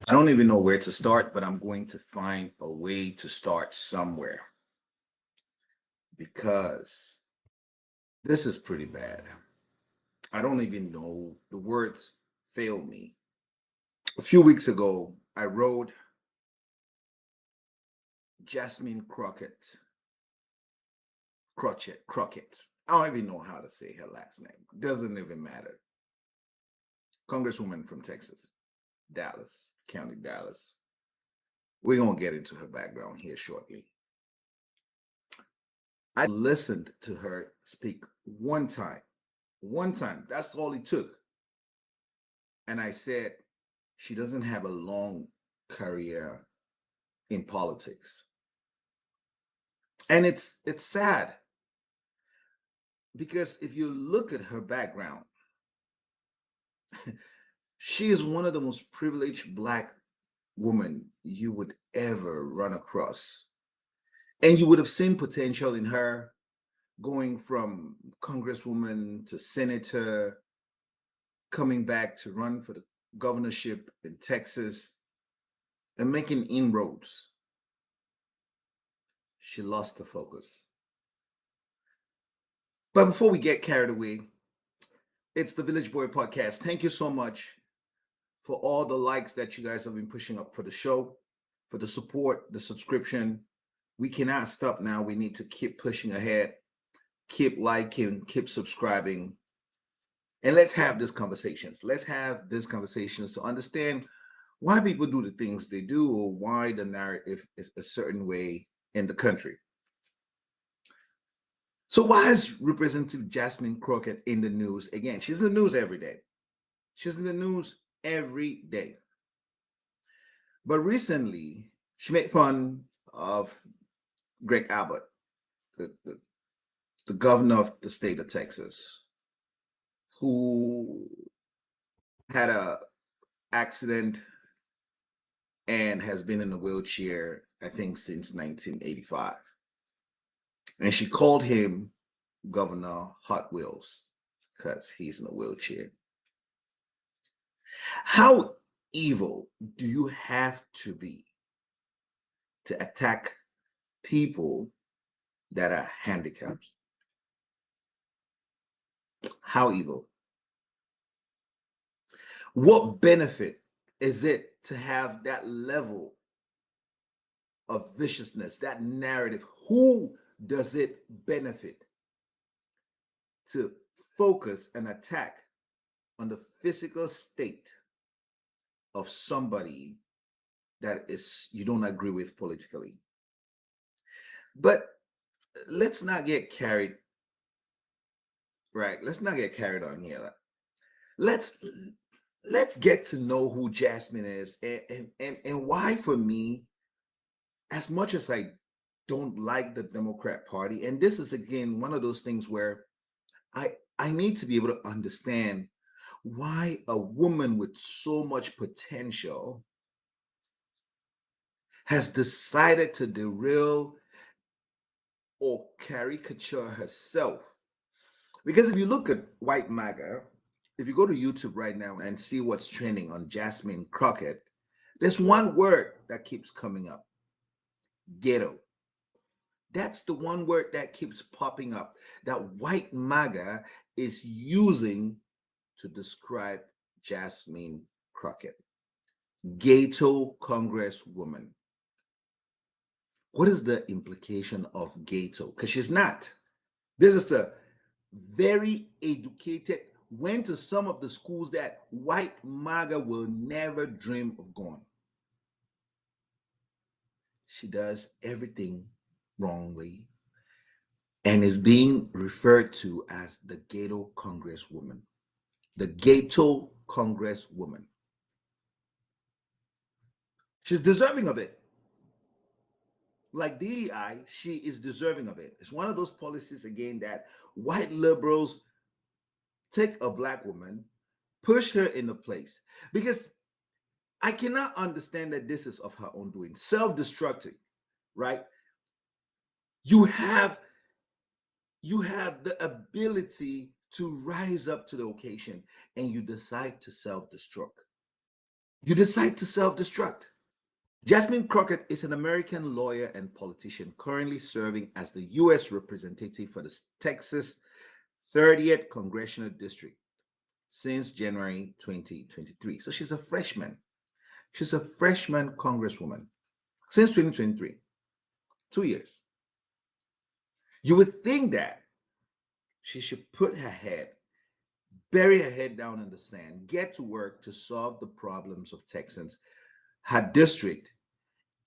I don't even know where to start, but I'm going to find a way to start somewhere because this is pretty bad. I don't even know. The words fail me. A few weeks ago, I wrote Jasmine Crockett. I don't even know how to say her last name. Doesn't even matter. Congresswoman from Texas, Dallas, County Dallas. We're going to get into her background here shortly. I listened to her speak one time. One time. That's all it took. And I said, she doesn't have a long career in politics. And it's sad because if you look at her background, she is one of the most privileged black women you would ever run across. And you would have seen potential in her going from congresswoman to senator, coming back to run for the governorship in Texas and making inroads. She lost the focus. But before we get carried away, it's the Village Boy Podcast. Thank you so much for all the likes that you guys have been pushing up for the show, for the support, the subscription. We cannot stop now. We need to keep pushing ahead, keep liking, keep subscribing, and let's have these conversations. Let's have these conversations to understand why people do the things they do or why the narrative is a certain way in the country. So why is Representative Jasmine Crockett in the news again? She's in the news every day. She's in the news every day. But recently, she made fun of Greg Abbott, the governor of the state of Texas, who had a accident and has been in a wheelchair, I think, since 1985. And she called him Governor Hot Wheels because he's in a wheelchair. How evil do you have to be to attack people that are handicapped? How evil? What benefit is it to have that level of viciousness, that narrative? Who does it benefit to focus and attack on the physical state of somebody that is you don't agree with politically? But let's not get carried right. Let's not get carried on here. Let's let's get to know who Jasmine is and why for me, as much as I don't like the Democrat Party, and this is again one of those things where I need to be able to understand why a woman with so much potential has decided to derail or caricature herself. Because if you look at white MAGA, if you go to YouTube right now and see what's trending on Jasmine Crockett, there's one word that keeps coming up: ghetto. That's the one word that keeps popping up that white MAGA is using to describe Jasmine Crockett. Ghetto Congresswoman. What is the implication of ghetto? Because she's not. This is a very educated, went to some of the schools that white MAGA will never dream of going. She does everything wrongly and is being referred to as the ghetto congresswoman. The ghetto congresswoman. She's deserving of it. Like DEI, she is deserving of it. It's one of those policies, again, that white liberals take a black woman, push her into place. Because I cannot understand that this is of her own doing, self-destructing, right? You have the ability to rise up to the occasion and you decide to self-destruct. You decide to self-destruct. Jasmine Crockett is an American lawyer and politician currently serving as the U.S. representative for the Texas 30th Congressional District since January 2023. So she's a freshman. She's a freshman congresswoman since 2023, 2 years. You would think that she should put her head, bury her head down in the sand, get to work to solve the problems of Texans, her district,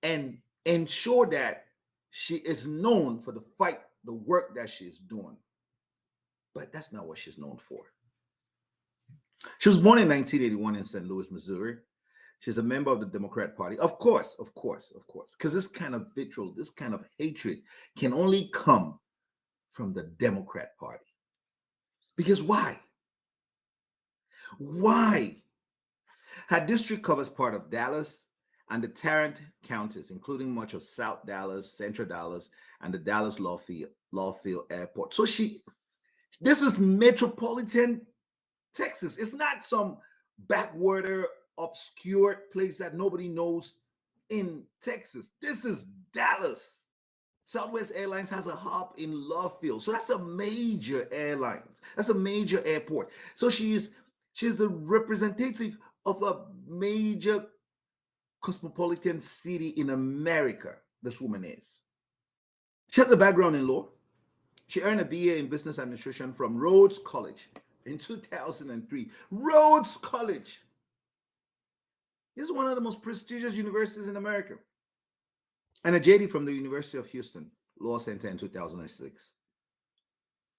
and ensure that she is known for the fight, the work that she is doing. But that's not what she's known for. She was born in 1981 in St. Louis, Missouri. She's a member of the Democrat Party. Of course. Because this kind of vitriol, this kind of hatred can only come from the Democrat Party. Because why? Why? Her district covers part of Dallas and the Tarrant counties, including much of South Dallas, Central Dallas, and the Dallas Lawfield Airport. So this is metropolitan Texas. It's not some backwater, obscure place that nobody knows in Texas. This is Dallas. Southwest Airlines has a hub in Lawfield. So that's a major airline. That's a major airport. So she's the representative of a major cosmopolitan city in America. This woman is. She has a background in law. She earned a BA in business administration from Rhodes College in 2003. Rhodes College. This is one of the most prestigious universities in America. And a JD from the University of Houston Law Center in 2006.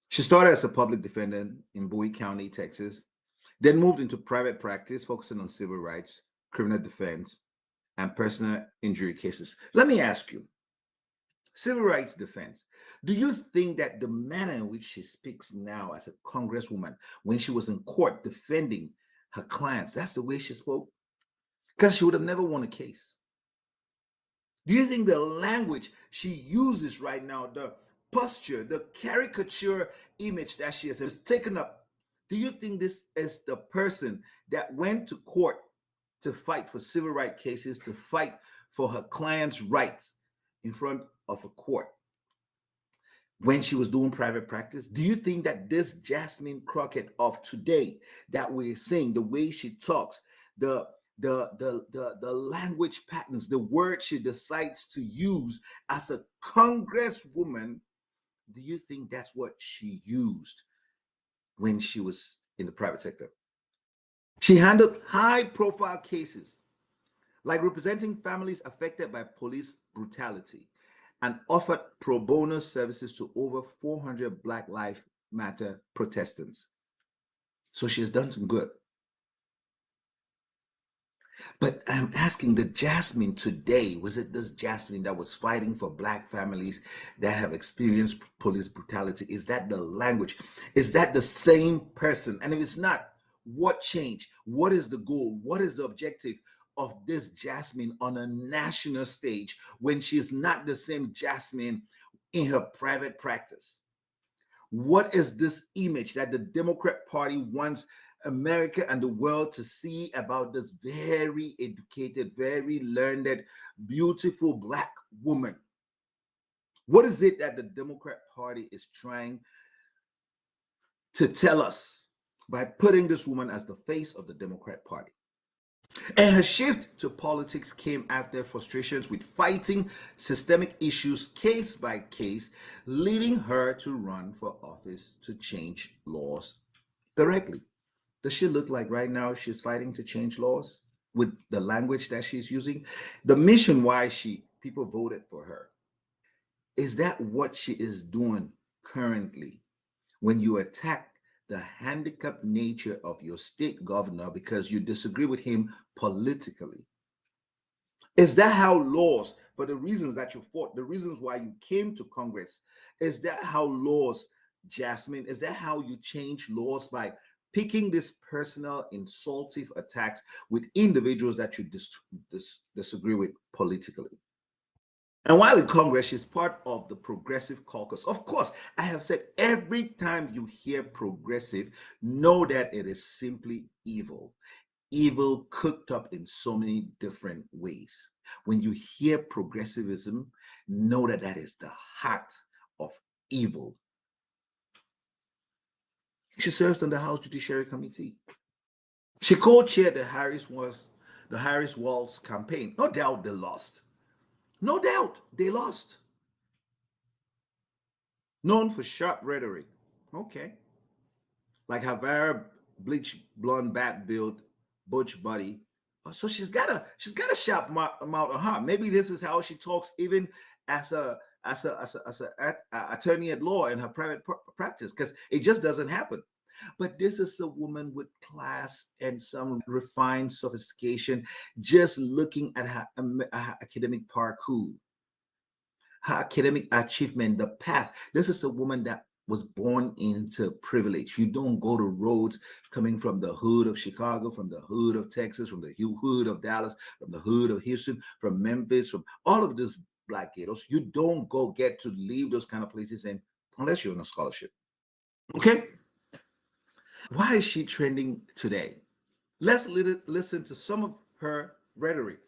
She started as a public defendant in Bowie County, Texas, then moved into private practice, focusing on civil rights, criminal defense, and personal injury cases. Let me ask you, civil rights defense, do you think that the manner in which she speaks now as a congresswoman, when she was in court defending her clients, that's the way she spoke? Because she would have never won a case. Do you think the language she uses right now, the posture, the caricature image that she has taken up, do you think this is the person that went to court to fight for civil rights cases, to fight for her clients' rights in front of a court when she was doing private practice? Do you think that this Jasmine Crockett of today that we're seeing, the way she talks, the language patterns, the words she decides to use as a congresswoman, do you think that's what she used when she was in the private sector? She handled high-profile cases like representing families affected by police brutality and offered pro bono services to over 400 Black Lives Matter protestants. So she has done some good. But I'm asking, the Jasmine today, was it this Jasmine that was fighting for Black families that have experienced police brutality? Is that the language? Is that the same person? And if it's not, what changed? What is the goal? What is the objective of this Jasmine on a national stage when she is not the same Jasmine in her private practice? What is this image that the Democrat Party wants America and the world to see about this very educated, very learned, beautiful Black woman? What is it that the Democrat Party is trying to tell us by putting this woman as the face of the Democrat Party? And her shift to politics came after frustrations with fighting systemic issues case by case, leading her to run for office to change laws directly. Does she look like right now she's fighting to change laws with the language that she's using? The mission why people voted for her. Is that what she is doing currently when you attack the handicapped nature of your state governor because you disagree with him politically? Is that how laws, for the reasons that you fought, the reasons why you came to Congress, is that how laws, Jasmine, is that how you change laws, by picking these personal insultive attacks with individuals that you disagree with politically? And while in Congress, she's part of the Progressive Caucus. Of course, I have said every time you hear progressive, know that it is simply evil. evil cooked up in so many different ways. When you hear progressivism, know that that is the heart of evil. She serves on the House Judiciary Committee. She co-chaired the Harris Walz campaign. No doubt they lost. No doubt they lost. Known for sharp rhetoric. Okay. Like her very bleach blonde bat build butch body. So she's got a sharp mouth on her. Maybe this is how she talks even as a attorney at law in her private practice, because it just doesn't happen. But this is a woman with class and some refined sophistication, just looking at her academic parcours, her academic achievement, the path. This is a woman that was born into privilege. You don't go to roads coming from the hood of Chicago, from the hood of Texas, from the hood of Dallas, from the hood of Houston, from Memphis, from all of these black ghettos. You don't go get to leave those kind of places and unless you're on a scholarship. Okay? Why is she trending today? Let's listen to some of her rhetoric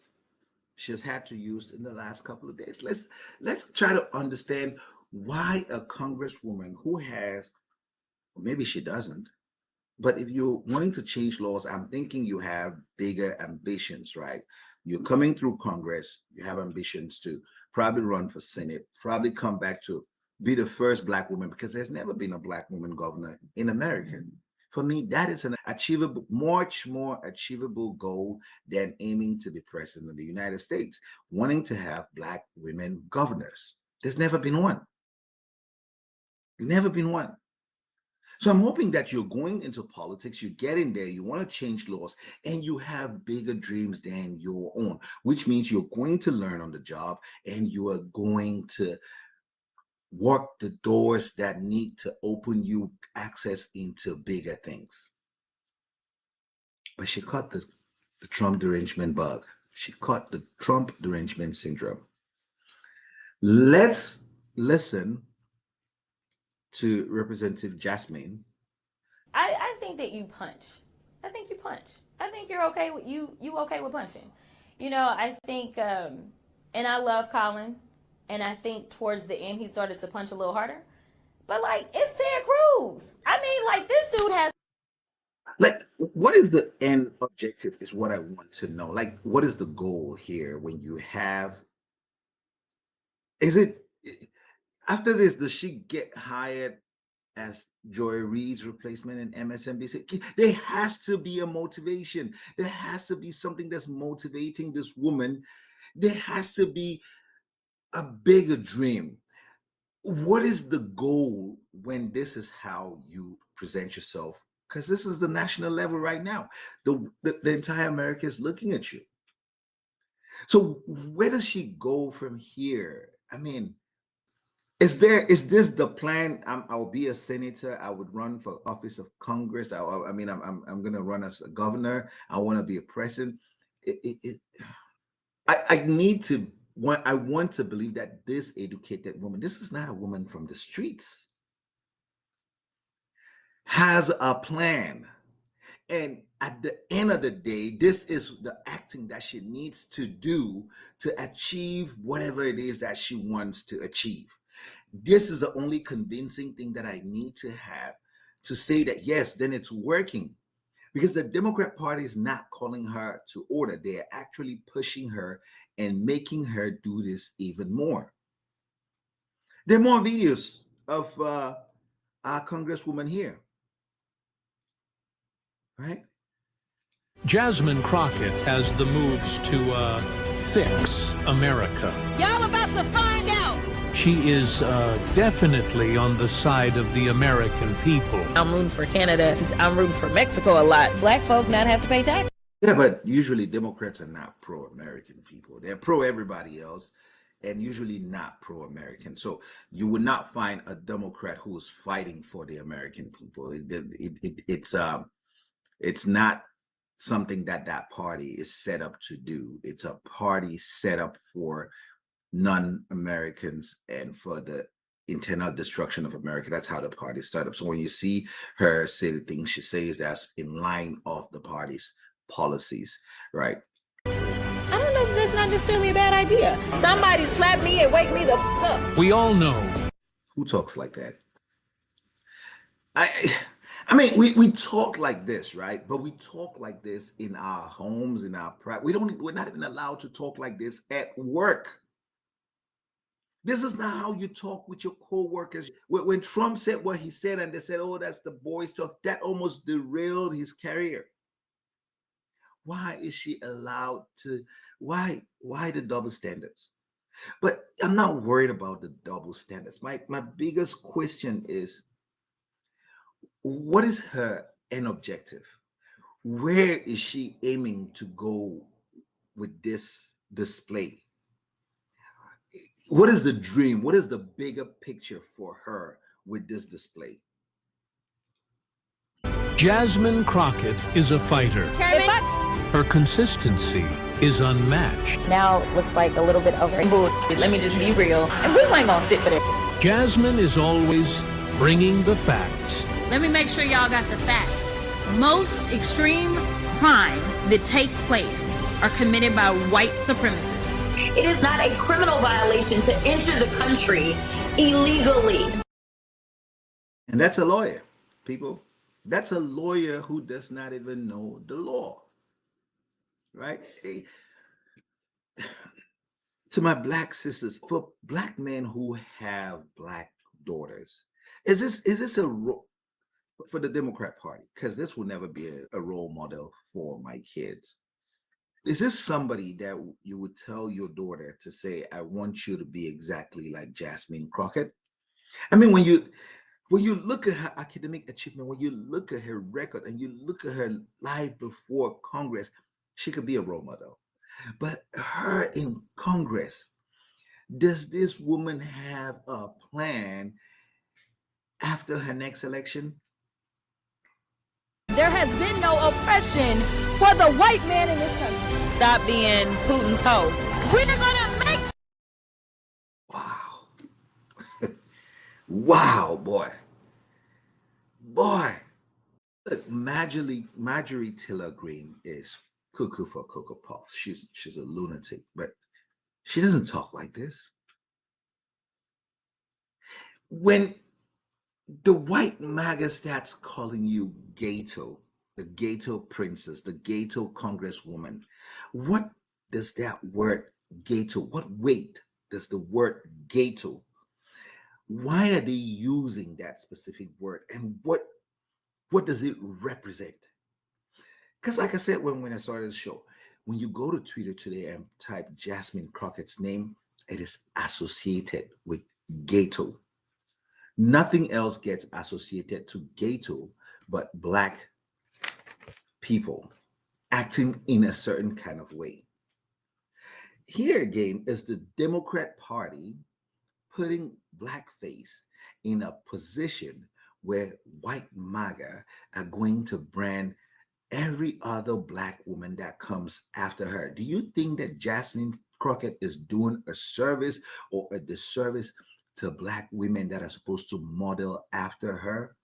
she's had to use in the last couple of days. Let's try to understand why a congresswoman who has, or maybe she doesn't, but if you're wanting to change laws, I'm thinking you have bigger ambitions, right? You're coming through Congress, you have ambitions to probably run for Senate, probably come back to be the first black woman, because there's never been a black woman governor in America. For me, that is an achievable, much more achievable goal than aiming to be president of the United States, wanting to have black women governors. There's never been one. Never been one. So I'm hoping that you're going into politics, you get in there, you want to change laws, and you have bigger dreams than your own, which means you're going to learn on the job and you are going to work the doors that need to open you access into bigger things. But she caught the Trump derangement bug. She caught the Trump derangement syndrome. Let's listen to Representative Jasmine. I think that you punch. I think you punch. I think you're okay with you okay with punching. I think and I love Colin, and I think towards the end he started to punch a little harder. But like it's Ted Cruz. I mean, like this dude has Like, what is the end objective is what I want to know. Like, what is the goal here when you have, is it, after this, does she get hired as Joy Reid's replacement in MSNBC? There has to be a motivation. There has to be something that's motivating this woman. There has to be a bigger dream. What is the goal when this is how you present yourself? Because this is the national level right now. The entire America is looking at you. So where does she go from here? I mean, is this the plan? I'll be a senator. I would run for office of Congress. I'm going to run as a governor. I want to be a president. I need to I want to believe that this educated woman, this is not a woman from the streets, has a plan. And at the end of the day, this is the acting that she needs to do to achieve whatever it is that she wants to achieve. This is the only convincing thing that I need to have to say that, yes, then it's working. Because the Democrat Party is not calling her to order. They're actually pushing her and making her do this even more. There are more videos of our Congresswoman here, right? Jasmine Crockett has the moves to fix America. y'all about to find out. She is definitely on the side of the American people. I'm rooting for Canada. I'm rooting for Mexico a lot. Black folk not have to pay tax. Yeah, but usually Democrats are not pro-American people. They're pro-everybody else and usually not pro-American. So you would not find a Democrat who is fighting for the American people. It's not something that party is set up to do. It's a party set up for non-Americans and for the internal destruction of America. That's how the party started. So when you see her say the things she says, that's in line of the party's policies, right? I don't know if that's not necessarily a bad idea. Somebody slap me and wake me the fuck up. We all know. Who talks like that? I mean, we talk like this, right? But we talk like this in our homes, in our private. We're not even allowed to talk like this at work. This is not how you talk with your co-workers. When Trump said what he said and they said, oh, that's the boys talk, that almost derailed his career. Why is she allowed to, why the double standards? But I'm not worried about the double standards. My biggest question is, what is her end objective? Where is she aiming to go with this display? What is the dream? What is the bigger picture for her with this display? Jasmine Crockett is a fighter. Her consistency is unmatched. Now looks like a little bit over. Let me just be real. And we ain't gonna sit for that. Jasmine is always bringing the facts. Let me make sure y'all got the facts. Most extreme crimes that take place are committed by white supremacists. It is not a criminal violation to enter the country illegally. And that's a lawyer, people. That's a lawyer who does not even know the law, right? To my Black sisters, for Black men who have Black daughters, is this a role for the Democrat Party? Because this will never be a role model for my kids. Is this somebody that you would tell your daughter to say, I want you to be exactly like Jasmine Crockett? I mean, when you look at her academic achievement, when you look at her record and you look at her life before Congress, she could be a role model. But her in Congress, does this woman have a plan after her next election? There has been no oppression for the white man in this country. Stop being Putin's hoe. We're gonna make. Wow. Wow, boy. Look, Marjorie Taylor Greene is cuckoo for Cocoa Puffs. She's a lunatic, but she doesn't talk like this. When the white MAGA starts calling you Gato, the Gato princess, the Gato congresswoman, what does that word Gato, what weight does the word Gato, why are they using that specific word, and what does it represent? Because like I said when I started the show, when you go to Twitter today and type Jasmine Crockett's name, it is associated with Gato. Nothing else gets associated to Gato but Black people acting in a certain kind of way. Here again is the Democrat Party putting blackface in a position where white MAGA are going to brand every other Black woman that comes after her. Do you think that Jasmine Crockett is doing a service or a disservice to Black women that are supposed to model after her?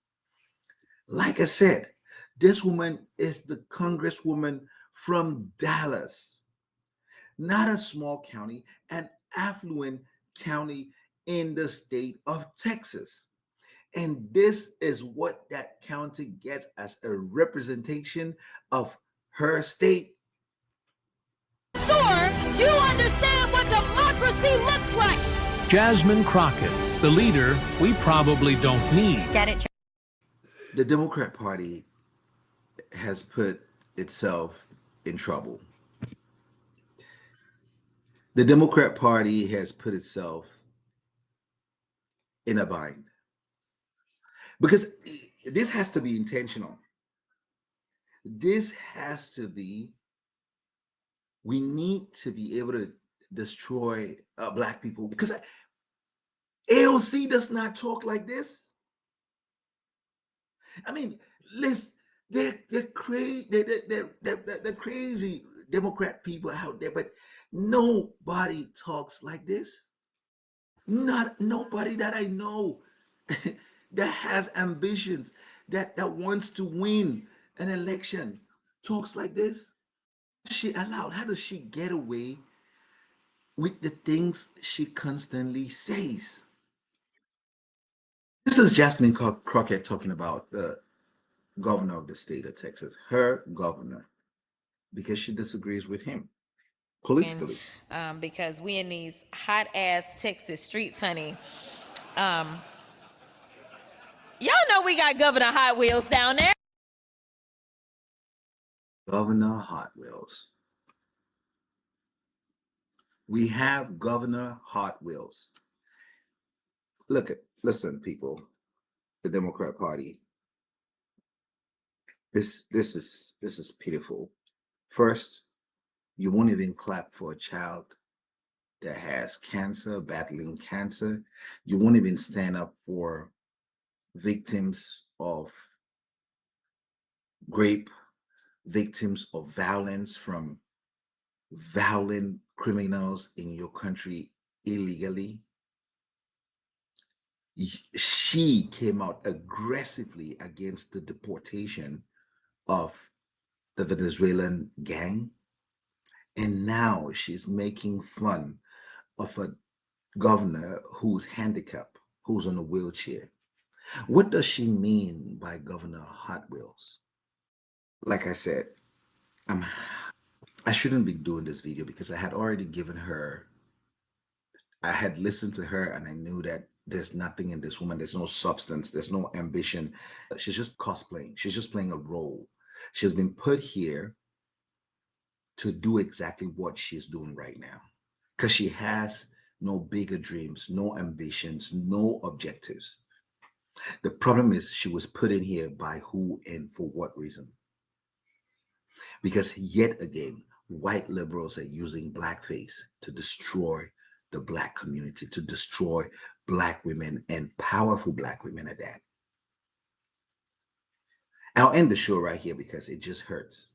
Like I said, this woman is the congresswoman from Dallas, not a small county, an affluent county in the state of Texas. And this is what that county gets as a representation of her state. Sure, you understand what democracy looks like. Jasmine Crockett, the leader we probably don't need. Get it? The Democrat Party has put itself in trouble. The Democrat Party has put itself in a bind. Because this has to be intentional. This has to be, we need to be able to destroy Black people, because AOC does not talk like this. I mean, listen, they're crazy Democrat people out there, but nobody talks like this. Nobody that I know that has ambitions, that wants to win an election talks like this. she allowed? How does she get away with the things she constantly says? This is Jasmine Crockett talking about the governor of the state of Texas, her governor, because she disagrees with him politically. Because we in these hot ass Texas streets, honey. Um, y'all know we got Governor Hot Wheels down there. Governor Hot Wheels. We have Governor Hot Wheels. Listen, people, the Democrat Party. This is pitiful. First, you won't even clap for a child that has cancer, battling cancer. You won't even stand up for victims of rape, victims of violence from violent criminals in your country illegally. She came out aggressively against the deportation of the Venezuelan gang. And now she's making fun of a governor who's handicapped, who's on a wheelchair. What does she mean by Governor Hot Wheels? Like I said, I shouldn't be doing this video because I had already given her, I had listened to her and I knew that there's nothing in this woman. There's no substance. There's no ambition. She's just cosplaying. She's just playing a role. She's been put here to do exactly what she's doing right now because she has no bigger dreams, no ambitions, no objectives. The problem is she was put in here by who and for what reason? Because yet again, white liberals are using blackface to destroy the black community, to destroy black women and powerful black women at that. I'll end the show right here because it just hurts.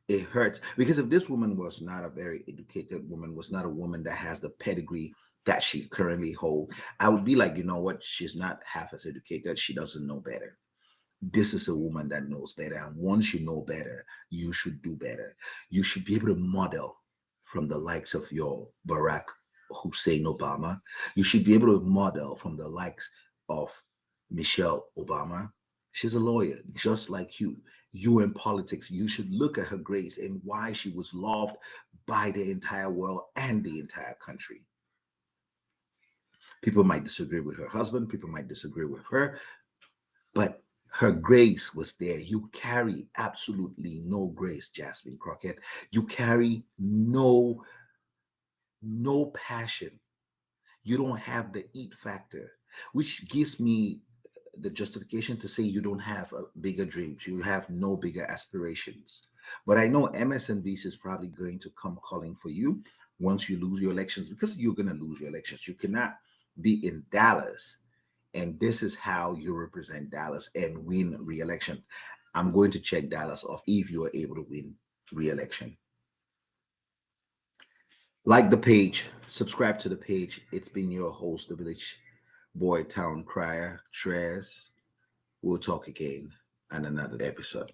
It hurts because if this woman was not a very educated woman, was not a woman that has the pedigree that she currently holds, I would be like, you know what? She's not half as educated. She doesn't know better. This is a woman that knows better. And once you know better, you should do better. You should be able to model from the likes of your Barack Hussein Obama. You should be able to model from the likes of Michelle Obama. She's a lawyer, just like you. You in politics, you should look at her grace and why she was loved by the entire world and the entire country. People might disagree with her husband, people might disagree with her, but her grace was there. You carry absolutely no grace, Jasmine Crockett. You carry no passion. You don't have the eat factor, which gives me the justification to say you don't have bigger dreams. You have no bigger aspirations. But I know MSNBC is probably going to come calling for you once you lose your elections, because you're going to lose your elections. You cannot be in Dallas and this is how you represent Dallas and win re-election. I'm going to check Dallas off if you are able to win re-election. Like the page, subscribe to the page. It's been your host, the Village Boy Town Crier, Trez. We'll talk again on another episode.